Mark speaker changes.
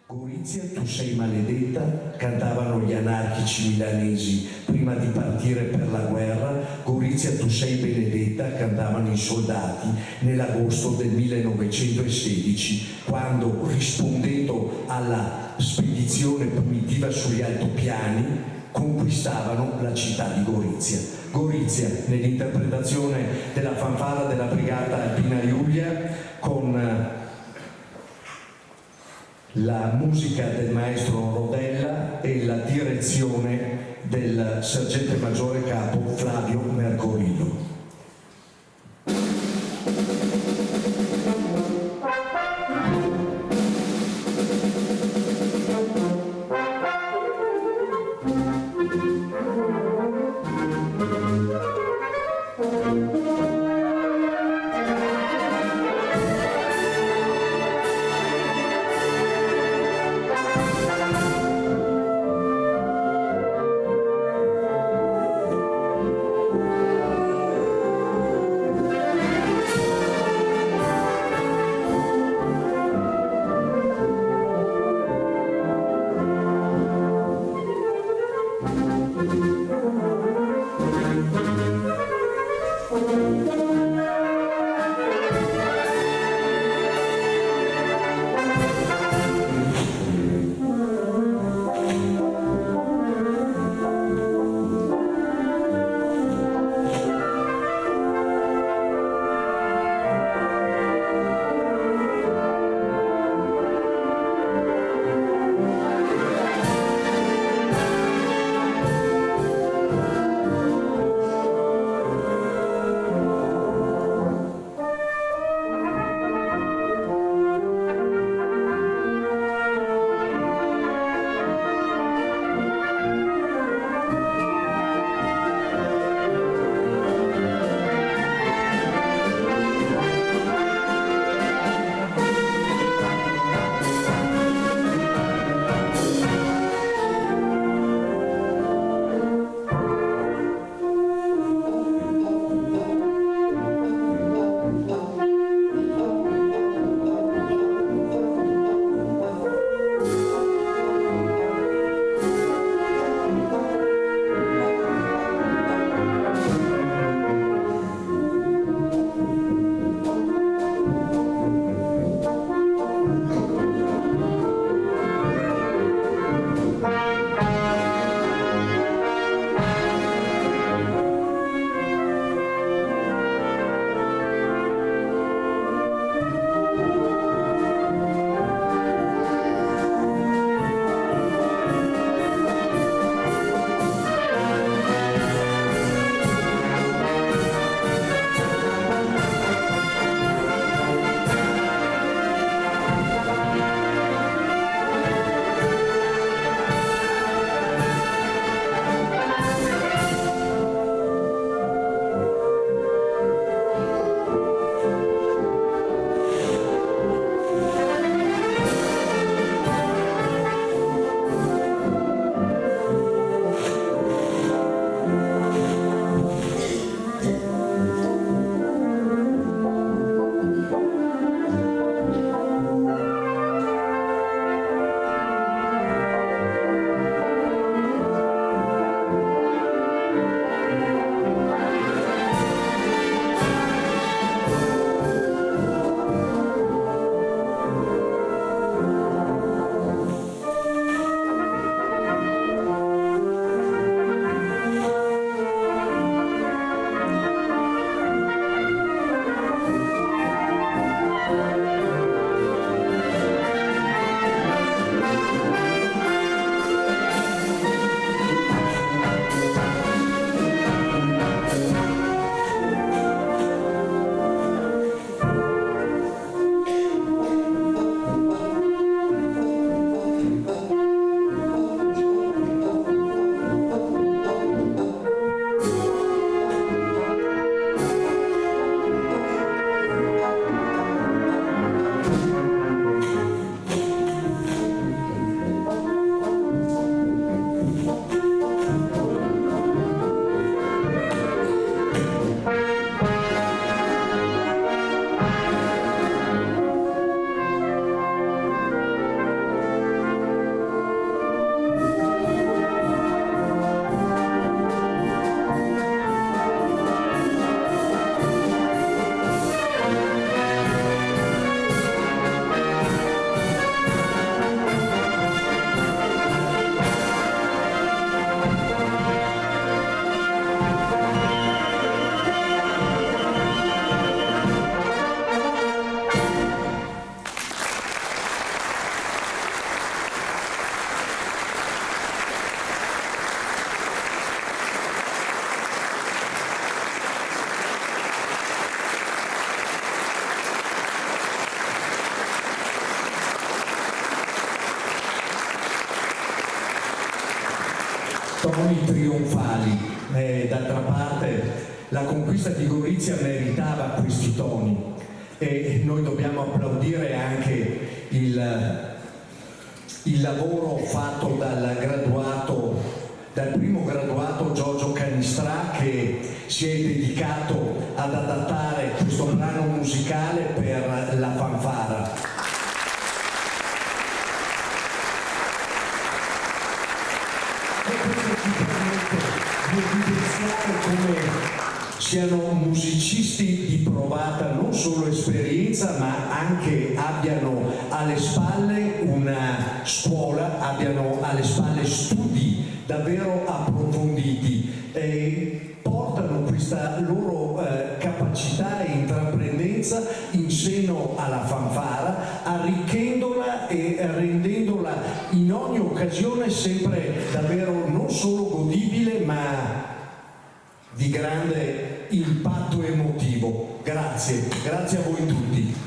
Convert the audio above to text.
Speaker 1: Gorizia, tu sei maledetta, cantavano gli anarchici milanesi prima di partire per la guerra. Gorizia, tu sei benedetta, cantavano i soldati nell'agosto del 1916, quando, rispondendo alla spedizione primitiva sugli altopiani, conquistavano la città di Gorizia. Gorizia, nell'interpretazione della fanfara della Brigata Alpina Giulia, con la musica del maestro Rodella e la direzione del sergente maggiore capo Flavio Mercorillo. suoni trionfali. D'altra parte la conquista di Gorizia meritava questi toni e noi dobbiamo applaudire anche il lavoro fatto dal primo graduato Giorgio Canistrà, che si è dedicato ad adattare questo brano musicale per la fanfara. E questo ci permette di evidenziare come siano musicisti di provata non solo esperienza, ma anche abbiano alle spalle una scuola, abbiano alle spalle studi davvero approfonditi e portano questa loro capacità e intraprendenza in seno alla fanfara, arricchendola e rendendola in ogni occasione sempre davvero non solo godibile, ma di grande impatto emotivo. Grazie a voi tutti.